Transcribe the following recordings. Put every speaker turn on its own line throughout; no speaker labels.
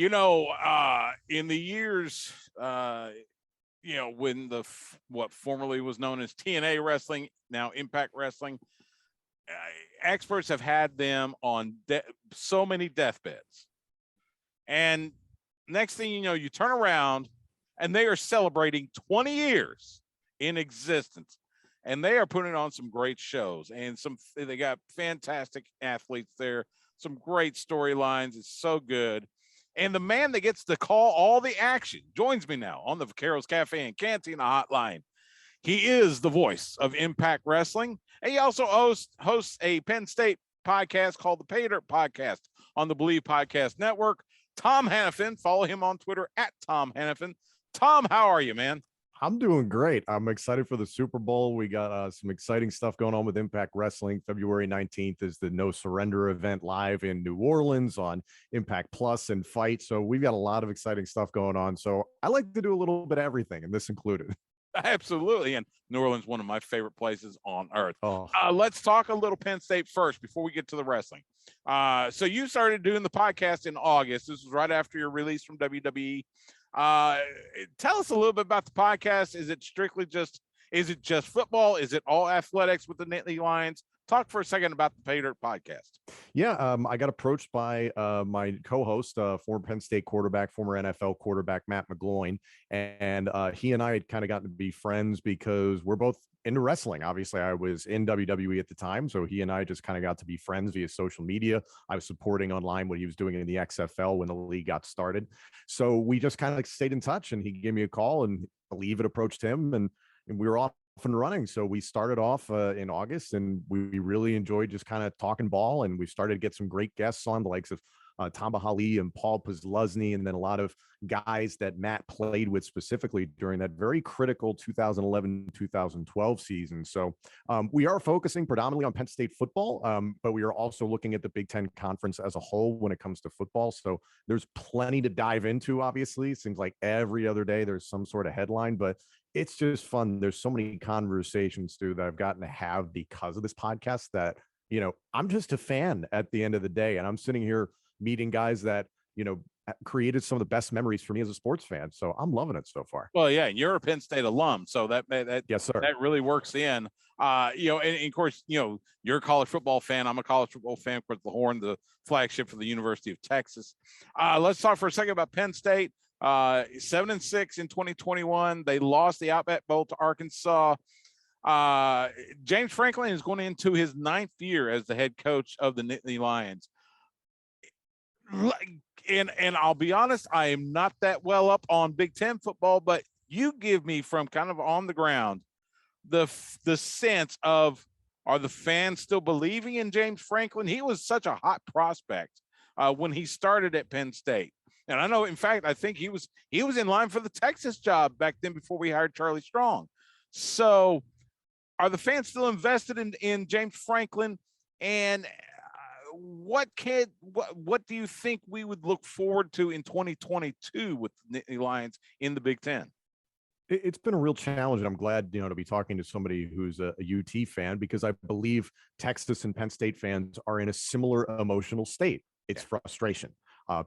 In the years, when what formerly was known as TNA wrestling, now Impact Wrestling, experts have had them on so many deathbeds. And next thing you know, you turn around and they are celebrating 20 years in existence. And they are putting on some great shows, and they got fantastic athletes there, some great storylines. It's so good. And the man that gets to call all the action joins me now on the Vaqueros Cafe and Cantina hotline. He is the voice of Impact Wrestling. And he also hosts a Penn State podcast called the Paydirt Podcast on the Believe Podcast Network. Tom Hannifan. Follow him on Twitter at Tom Hannifan. Tom, how are you, man?
I'm doing great. I'm excited for the Super Bowl. We got some exciting stuff going on with Impact Wrestling. February 19th is the No Surrender event live in New Orleans on Impact Plus and Fight. So we've got a lot of exciting stuff going on. So I like to do a little bit of everything, and this included.
Absolutely. And New Orleans, one of my favorite places on earth.
Oh.
Let's talk a little Penn State first before we get to the wrestling. So you started doing the podcast in August. This was right after your release from WWE. Tell us a little bit about the podcast. Is it just football? Is it all athletics with the Nittany Lions? Talk for a second about the Paydirt podcast.
Yeah, I got approached by my co-host, former Penn State quarterback, former NFL quarterback, Matt McGloin, and he and I had kind of gotten to be friends because we're both into wrestling. Obviously, I was in WWE at the time, so he and I just kind of got to be friends via social media. I was supporting online what he was doing in the XFL when the league got started. So we just kind of stayed in touch, and he gave me a call, and I believe it approached him, and we were off and running. So we started off in August, and we really enjoyed just kind of talking ball, and we started to get some great guests on, the likes of Tom Hannifan and Paul Posluszny, and then a lot of guys that Matt played with specifically during that very critical 2011-2012 season. So we are focusing predominantly on Penn State football, but we are also looking at the Big Ten Conference as a whole when it comes to football. So there's plenty to dive into, obviously. It seems like every other day there's some sort of headline, but it's just fun. There's so many conversations, too, that I've gotten to have because of this podcast that, I'm just a fan at the end of the day. And I'm sitting here meeting guys that, created some of the best memories for me as a sports fan. So I'm loving it so far.
Well, yeah, and you're a Penn State alum, so that
yes, sir.
That really works in. And of course, you're a college football fan. I'm a college football fan. Of course, the Horn, the flagship for the University of Texas. Let's talk for a second about Penn State. 7-6 in 2021. They lost the Outback Bowl to Arkansas. James Franklin is going into his 9th year as the head coach of the Nittany Lions. And I'll be honest, I am not that well up on Big Ten football, but you give me from kind of on the ground the sense of, are the fans still believing in James Franklin? He was such a hot prospect when he started at Penn State. And I know, in fact, I think he was in line for the Texas job back then before we hired Charlie Strong. So are the fans still invested in James Franklin? And what do you think we would look forward to in 2022 with the Nittany Lions in the Big Ten?
It's been a real challenge, and I'm glad, to be talking to somebody who's a UT fan, because I believe Texas and Penn State fans are in a similar emotional state. It's frustration.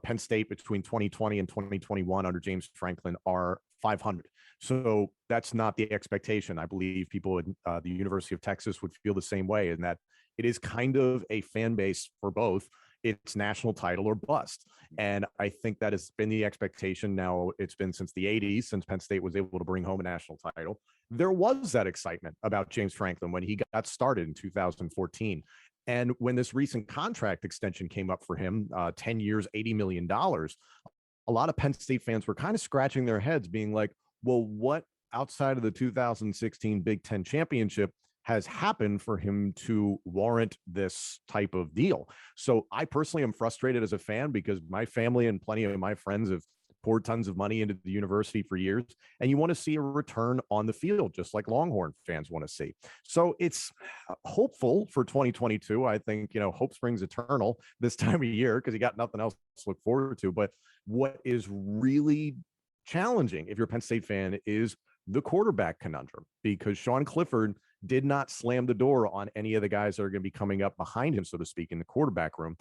Penn State between 2020 and 2021 under James Franklin are 500. So that's not the expectation. I believe people at the University of Texas would feel the same way, in that it is kind of a fan base for both. It's national title or bust. And I think that has been the expectation. Now, it's been since the 80s, since Penn State was able to bring home a national title. There was that excitement about James Franklin when he got started in 2014. And when this recent contract extension came up for him, 10 years, $80 million, a lot of Penn State fans were kind of scratching their heads being like, well, what outside of the 2016 Big Ten championship has happened for him to warrant this type of deal? So I personally am frustrated as a fan, because my family and plenty of my friends have poured tons of money into the university for years, and you want to see a return on the field, just like Longhorn fans want to see. So it's hopeful for 2022. I think, hope springs eternal this time of year, because you got nothing else to look forward to. But what is really challenging, if you're a Penn State fan, is the quarterback conundrum, because Sean Clifford did not slam the door on any of the guys that are going to be coming up behind him, so to speak, in the quarterback room.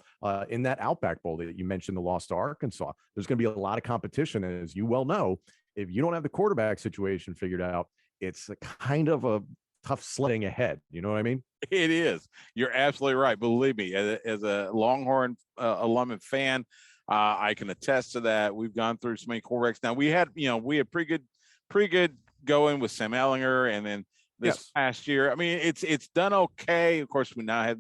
In that Outback Bowl that you mentioned, the loss to Arkansas, there's going to be a lot of competition. And as you well know, if you don't have the quarterback situation figured out, it's a kind of a tough sledding ahead. You know what I mean?
It is. You're absolutely right. Believe me, as a Longhorn alum and fan, I can attest to that. We've gone through so many quarterbacks. Now we had pretty good going with Sam Ellinger, and then this past year, I mean, it's done okay. Of course, we now have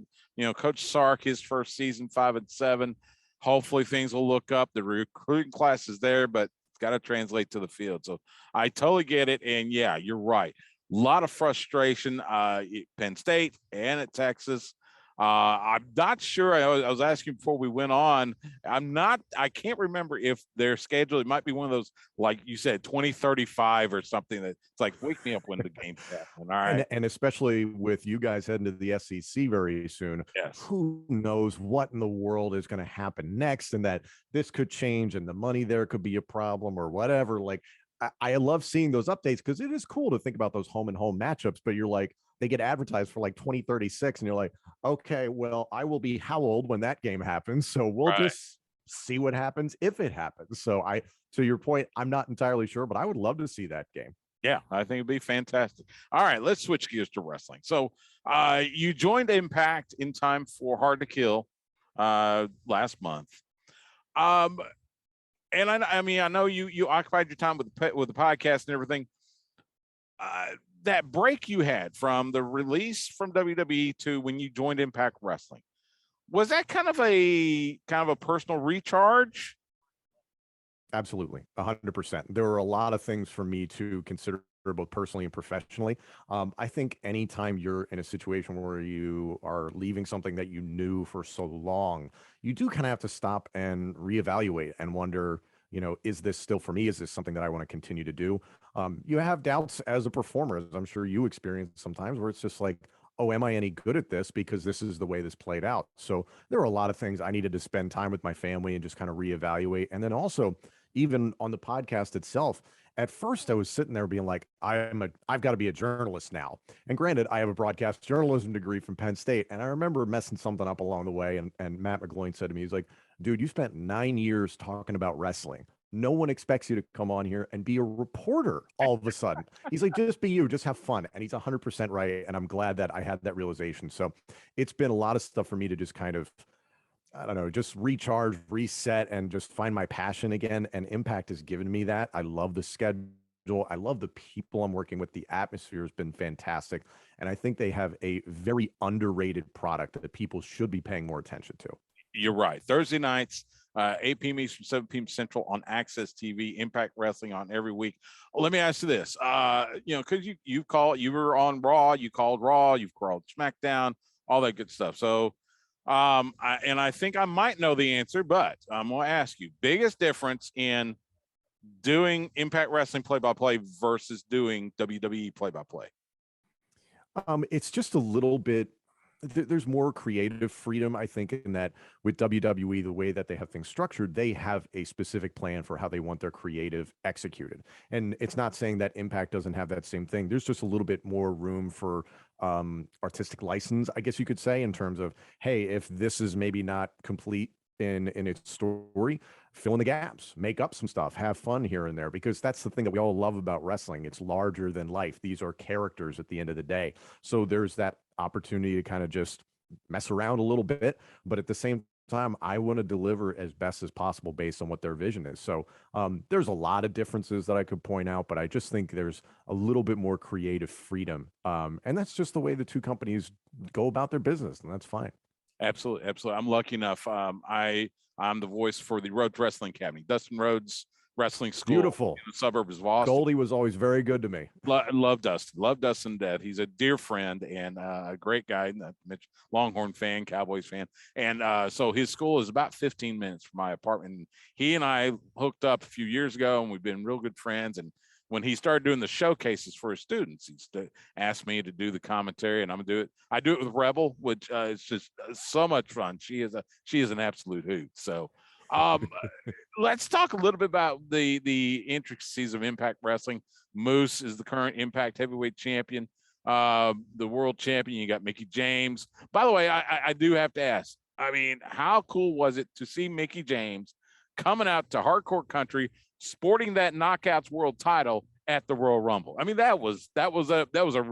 Coach Sark, his first season, 5-7. Hopefully, things will look up. The recruiting class is there, but it's got to translate to the field. So I totally get it. And yeah, you're right. A lot of frustration, Penn State and at Texas. I'm not sure. I was asking before we went on. I can't remember if their schedule, it might be one of those, like you said, 2035 or something that's like, wake me up when the game's happening. All right.
And especially with you guys heading to the SEC very soon,
yes.
Who knows what in the world is going to happen next, and that this could change and the money there could be a problem or whatever. Like, I love seeing those updates because it is cool to think about those home and home matchups, but you're like, they get advertised for like 2036 and you're like, okay, well, I will be how old when that game happens? So we'll just see what happens if it happens. So to your point, I'm not entirely sure, but I would love to see that game.
Yeah, I think it'd be fantastic. All right, let's switch gears to wrestling. So you joined Impact in time for Hard to Kill last month. And I mean, I know you occupied your time with the podcast and everything. That break you had from the release from WWE to when you joined Impact Wrestling, was that kind of a personal recharge?
Absolutely, 100%. There were a lot of things for me to consider, both personally and professionally. I think anytime you're in a situation where you are leaving something that you knew for so long, you do kind of have to stop and reevaluate and wonder, is this still for me? Is this something that I want to continue to do? You have doubts as a performer, as I'm sure you experience sometimes, where it's just like, oh, am I any good at this? Because this is the way this played out. So there were a lot of things I needed to spend time with my family and just kind of reevaluate. And then also, even on the podcast itself, at first I was sitting there being like, I've got to be a journalist now. And granted, I have a broadcast journalism degree from Penn State. And I remember messing something up along the way. And Matt McGloin said to me, he's like, dude, you spent 9 years talking about wrestling. No one expects you to come on here and be a reporter all of a sudden. He's like, just be you, just have fun. And he's 100% right. And I'm glad that I had that realization. So it's been a lot of stuff for me to just kind of, I don't know, just recharge, reset, and just find my passion again. And Impact has given me that. I love the schedule. I love the people I'm working with. The atmosphere has been fantastic. And I think they have a very underrated product that people should be paying more attention to.
You're right. Thursday nights, 8 p.m. Eastern, 7 p.m. Central on Access TV, Impact Wrestling on every week. Let me ask you this, because you were on Raw, you called Raw, you've called SmackDown, all that good stuff. So, I think I might know the answer, but I'm going to ask you, biggest difference in doing Impact Wrestling play-by-play versus doing WWE play-by-play?
It's just a little bit, there's more creative freedom, I think, in that with WWE, the way that they have things structured, they have a specific plan for how they want their creative executed. And it's not saying that Impact doesn't have that same thing. There's just a little bit more room for artistic license, I guess you could say, in terms of, hey, if this is maybe not complete in its story, fill in the gaps, make up some stuff, have fun here and there, because that's the thing that we all love about wrestling. It's larger than life. These are characters at the end of the day. So there's that opportunity to kind of just mess around a little bit, but at the same time, I want to deliver as best as possible based on what their vision is. So there's a lot of differences that I could point out, but I just think there's a little bit more creative freedom. And that's just the way the two companies go about their business, and that's fine.
Absolutely. Absolutely. I'm lucky enough. I'm the voice for the Rhodes Wrestling Academy, Dustin Rhodes Wrestling School.
Beautiful.
In the suburbs of Austin.
Goldie was always very good to me.
Love Dustin to death. He's a dear friend and a great guy, Longhorn fan, Cowboys fan. And so his school is about 15 minutes from my apartment. He and I hooked up a few years ago, and we've been real good friends. And when he started doing the showcases for his students, he asked me to do the commentary, and I'm gonna do it. I do it with Rebel, which is just so much fun. She is an absolute hoot. So let's talk a little bit about the intricacies of Impact Wrestling. Moose is the current Impact Heavyweight Champion. the world champion. You got Mickie James. By the way, I do have to ask. I mean, how cool was it to see Mickie James coming out to hardcore country, sporting that Knockouts world title at the Royal Rumble? I mean, that was a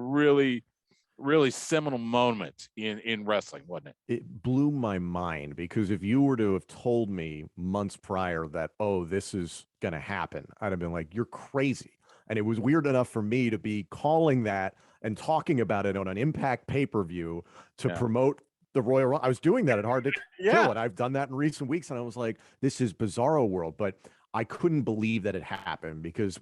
really seminal moment in wrestling, wasn't it?
It blew my mind, because if you were to have told me months prior that, oh, this is going to happen, I'd have been like, you're crazy. And it was weird enough for me to be calling that and talking about it on an Impact pay-per-view to promote the Royal Rumble. I was doing that at Hard to Kill, and I've done that in recent weeks, and I was like, this is bizarro world. But I couldn't believe that it happened, because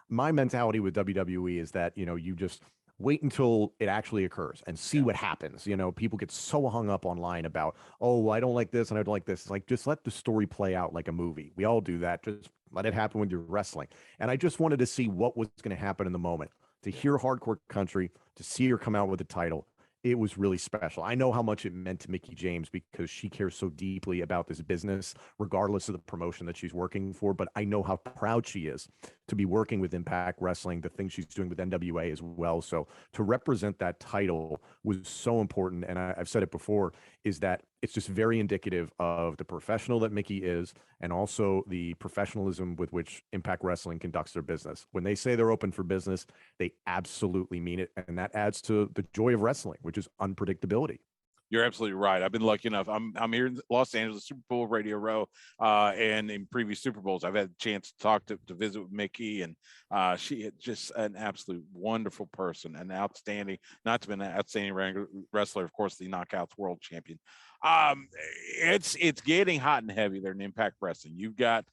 my mentality with WWE is that, you just wait until it actually occurs and see what happens. People get so hung up online about, oh, I don't like this and I don't like this. It's like, just let the story play out like a movie. We all do that. Just let it happen when you're wrestling. And I just wanted to see what was going to happen in the moment, to hear Hardcore Country, to see her come out with the title. It was really special. I know how much it meant to Mickie James, because she cares so deeply about this business, regardless of the promotion that she's working for. But I know how proud she is to be working with Impact Wrestling, the things she's doing with NWA as well. So to represent that title was so important. And I've said it before, is that it's just very indicative of the professional that Mickie is, and also the professionalism with which Impact Wrestling conducts their business. When they say they're open for business, they absolutely mean it. And that adds to the joy of wrestling, which is unpredictability.
You're absolutely right. I've been lucky enough. I'm here in Los Angeles, Super Bowl Radio Row, and in previous Super Bowls, I've had a chance to talk to visit with Mickie, and she is just an absolute wonderful person, an outstanding, not to be an outstanding wrestler, of course, the Knockouts world champion. It's getting hot and heavy there in Impact Wrestling. You got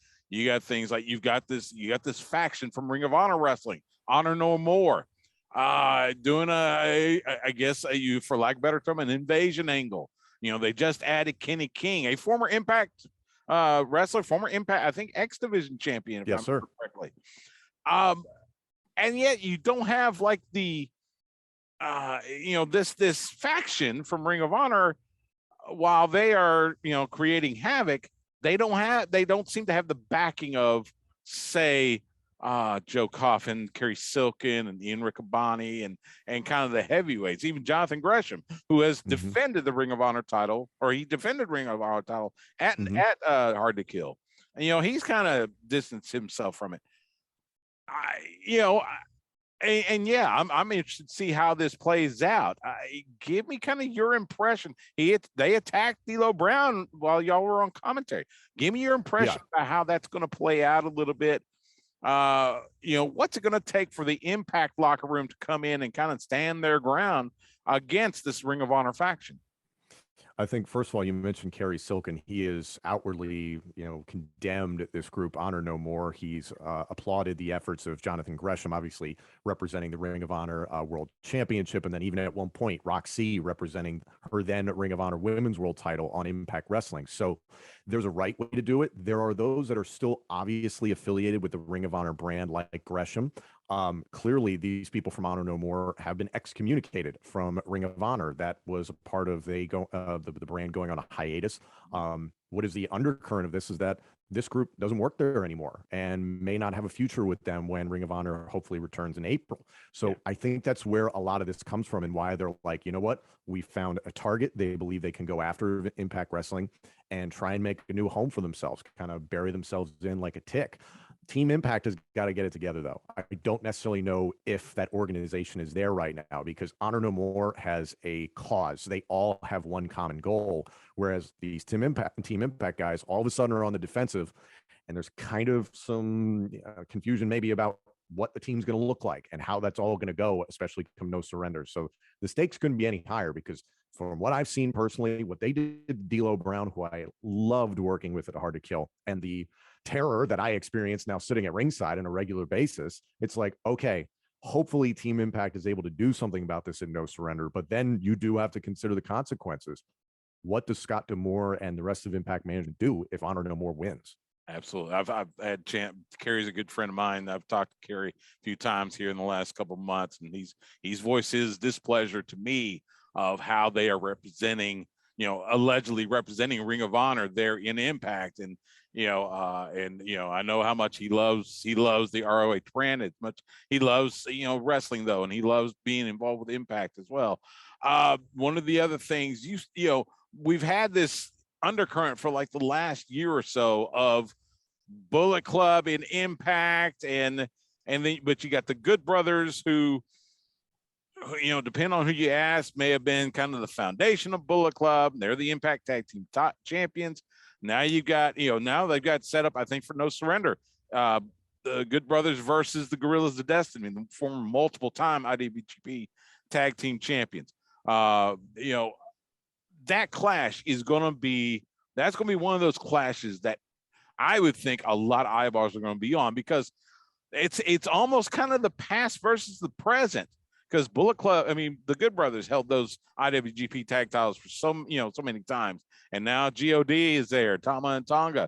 things like you got this faction from Ring of Honor Wrestling, Honor No More. Doing I guess for lack of a better term, an invasion angle. They just added Kenny King, a former Impact wrestler, former Impact, I think, X Division champion, if I remember correctly. And yet you don't have like the this faction from Ring of Honor, while they are creating havoc. They don't seem to have the backing of, say, Joe Coffin, Kerry Silken, and Ian Riccaboni, and kind of the heavyweights, even Jonathan Gresham, who has defended the Ring of Honor title, or he defended Ring of Honor title at Hard to Kill. And, he's kind of distanced himself from it. I'm interested to see how this plays out. Give me kind of your impression. They attacked D'Lo Brown while y'all were on commentary. Give me your impression about how that's going to play out a little bit. What's it going to take for the Impact locker room to come in and kind of stand their ground against this Ring of Honor faction?
I think, first of all, you mentioned Kerry Silken. He is outwardly, condemned this group, Honor No More. He's applauded the efforts of Jonathan Gresham, obviously representing the Ring of Honor World Championship, and then even at one point, Roxy representing her then Ring of Honor Women's World title on Impact Wrestling. So there's a right way to do it. There are those that are still obviously affiliated with the Ring of Honor brand, like Gresham. Clearly, these people from Honor No More have been excommunicated from Ring of Honor. That was a part of the brand going on a hiatus. What is the undercurrent of this is that this group doesn't work there anymore and may not have a future with them when Ring of Honor hopefully returns in April. So I think that's where a lot of this comes from, and why they're like, you know what, we found a target. They believe they can go after Impact Wrestling and try and make a new home for themselves, kind of bury themselves in like a tick. Team Impact has got to get it together, though. I don't necessarily know if that organization is there right now, because Honor No More has a cause. They all have one common goal, whereas these Team Impact guys all of a sudden are on the defensive, and there's kind of some confusion maybe about what the team's going to look like and how that's all going to go, especially come No Surrender. So the stakes couldn't be any higher, because from what I've seen personally, what they did to D'Lo Brown, who I loved working with at Hard to Kill, and the terror that I experience now sitting at ringside on a regular basis, it's like, okay, hopefully Team Impact is able to do something about this in No Surrender, but then you do have to consider the consequences. What does Scott D'Amore and the rest of Impact Management do if Honor No More wins?
Absolutely. I've had Kerry's a good friend of mine. I've talked to Kerry a few times here in the last couple of months, and he's voiced his displeasure to me of how they are representing, allegedly representing Ring of Honor there in Impact. And And I know how much he loves the ROH brand as much. He loves wrestling though, and he loves being involved with Impact as well. One of the other things we've had this undercurrent for like the last year or so of Bullet Club and Impact, but you got the Good Brothers who depending on who you ask, may have been kind of the foundation of Bullet Club. They're the Impact Tag Team top champions. Now you've got, now they've got set up, I think, for No Surrender. The Good Brothers versus the Gorillas of Destiny, the former multiple-time IWGP Tag Team champions. That clash is going to be one of those clashes that I would think a lot of eyeballs are going to be on, because it's almost kind of the past versus the present. Because Bullet Club, the Good Brothers held those IWGP tag titles for so many times, and now God is there, Tama and Tonga.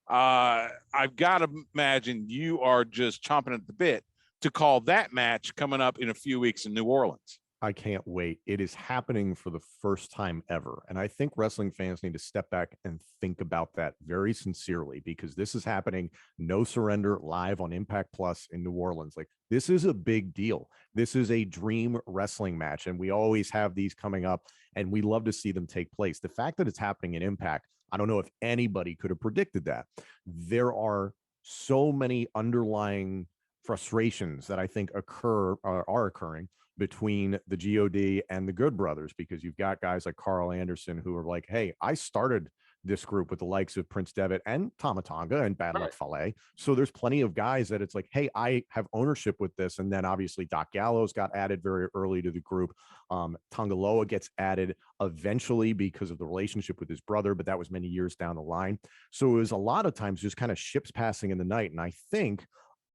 I've got to imagine you are just chomping at the bit to call that match coming up in a few weeks in New Orleans.
I can't wait. It is happening for the first time ever. And I think wrestling fans need to step back and think about that very sincerely, because this is happening, No Surrender, live on Impact Plus in New Orleans. Like, this is a big deal. This is a dream wrestling match, and we always have these coming up, and we love to see them take place. The fact that it's happening in Impact, I don't know if anybody could have predicted that. There are so many underlying frustrations that I think are occurring between the God and the Good Brothers, because you've got guys like Carl Anderson who are like, hey, I started this group with the likes of Prince Devitt and Tama Tonga and Bad Luck Fale. So there's plenty of guys that it's like, hey, I have ownership with this. And then obviously Doc Gallows got added very early to the group. Tonga Loa gets added eventually because of the relationship with his brother, but that was many years down the line. So it was a lot of times just kind of ships passing in the night. And I think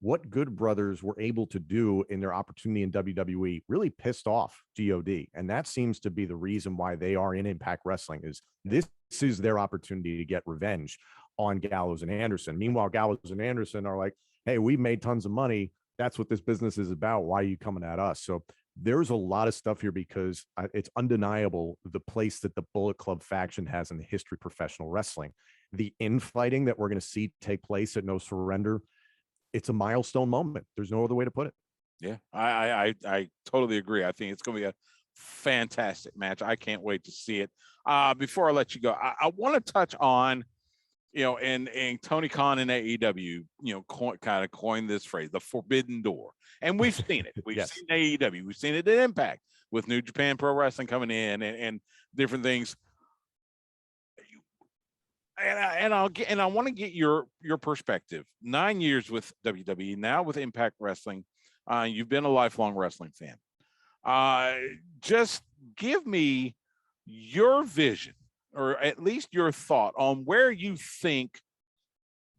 what Good Brothers were able to do in their opportunity in WWE really pissed off God. And that seems to be the reason why they are in Impact Wrestling. Is this is their opportunity to get revenge on Gallows and Anderson. Meanwhile, Gallows and Anderson are like, hey, we've made tons of money. That's what this business is about. Why are you coming at us? So there's a lot of stuff here, because it's undeniable the place that the Bullet Club faction has in the history of professional wrestling. The infighting that we're going to see take place at No Surrender, it's a milestone moment. There's no other way to put it.
Yeah, I totally agree. I think it's going to be a fantastic match. I can't wait to see it. Before I let you go, I want to touch on, and Tony Khan and AEW, kind of coined this phrase, the forbidden door. And we've seen it. We've seen AEW. We've seen it at Impact with New Japan Pro Wrestling coming in and different things. And I want to get your perspective. 9 years with WWE, now with Impact Wrestling. You've been a lifelong wrestling fan. Just give me your vision, or at least your thought on where you think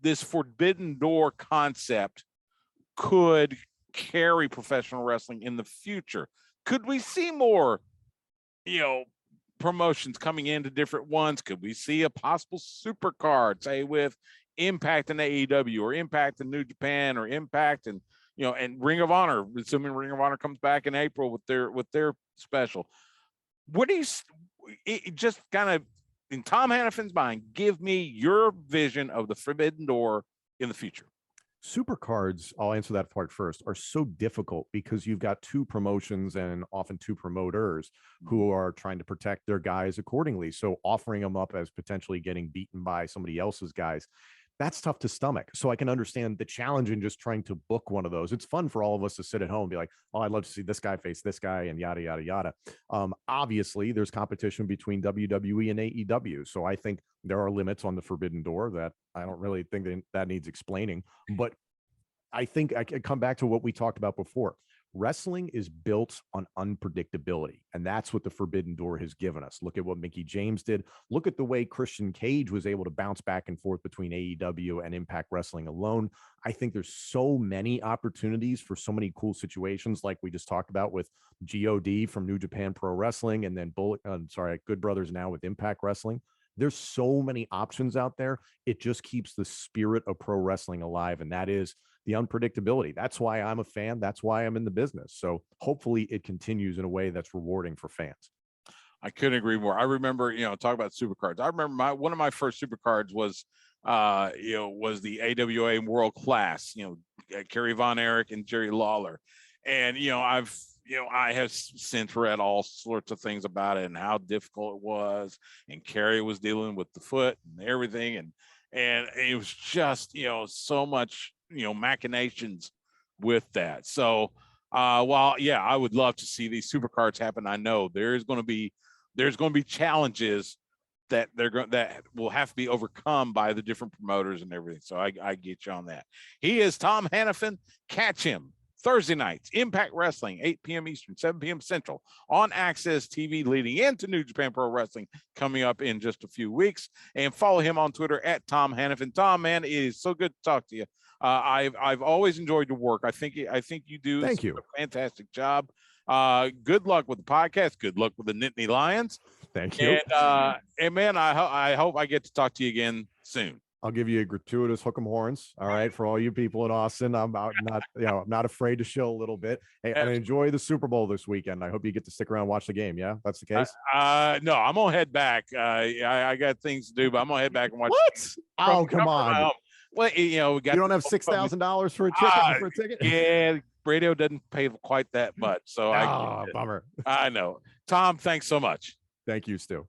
this forbidden door concept could carry professional wrestling in the future. Could we see more, promotions coming into different ones? Could we see a possible super card, say with Impact and AEW, or Impact and New Japan, or Impact and and Ring of Honor, assuming Ring of Honor comes back in April with their special? What do you just kind of, in Tom Hannifan's mind, give me your vision of the forbidden door in the future?
Super cards, I'll answer that part first, are so difficult because you've got two promotions and often two promoters who are trying to protect their guys accordingly. So offering them up as potentially getting beaten by somebody else's guys, that's tough to stomach. So I can understand the challenge in just trying to book one of those. It's fun for all of us to sit at home and be like, oh, I'd love to see this guy face this guy and yada, yada, yada. Obviously, there's competition between WWE and AEW. So I think there are limits on the forbidden door that I don't really think that needs explaining. But I think I could come back to what we talked about before. Wrestling is built on unpredictability, and that's what the forbidden door has given us. Look at what Mickie James did. Look at the way Christian Cage was able to bounce back and forth between AEW and Impact Wrestling alone. I think there's so many opportunities for so many cool situations, like we just talked about with God from New Japan Pro Wrestling, and then Good Brothers now with Impact Wrestling. There's so many options out there. It just keeps the spirit of pro wrestling alive, and that is the unpredictability. That's why I'm a fan. That's why I'm in the business. So hopefully it continues in a way that's rewarding for fans.
I couldn't agree more. I remember, talk about supercards. I remember one of my first supercards was, was the AWA World Class, Kerry Von Erich and Jerry Lawler. And, I have since read all sorts of things about it and how difficult it was. And Kerry was dealing with the foot and everything. And it was just, so much, machinations with that. So, while, I would love to see these supercards happen. I know there's going to be challenges that that will have to be overcome by the different promoters and everything. So I get you on that. He is Tom Hannifan. Catch him Thursday nights, Impact Wrestling, 8 p.m. Eastern, 7 p.m. Central on Access TV, leading into New Japan Pro Wrestling coming up in just a few weeks. And follow him on Twitter at Tom Hannifan. Tom, man, it is so good to talk to you. I've always enjoyed your work. I think you do
Thank you.
a fantastic job. Good luck with the podcast. Good luck with the Nittany Lions.
Thank you.
And man, I hope I get to talk to you again soon.
I'll give you a gratuitous hook 'em horns. All right. For all you people in Austin, I'm not afraid to show a little bit. Hey, and enjoy the Super Bowl this weekend. I hope you get to stick around and watch the game. Yeah, that's the case.
No, I'm gonna head back. I got things to do, but I'm gonna head back and watch.
What? Oh, come on.
Well, we got.
You don't have $6,000 for a ticket.
Yeah, radio doesn't pay quite that much. So
bummer.
I know. Tom, thanks so much.
Thank you, Stu.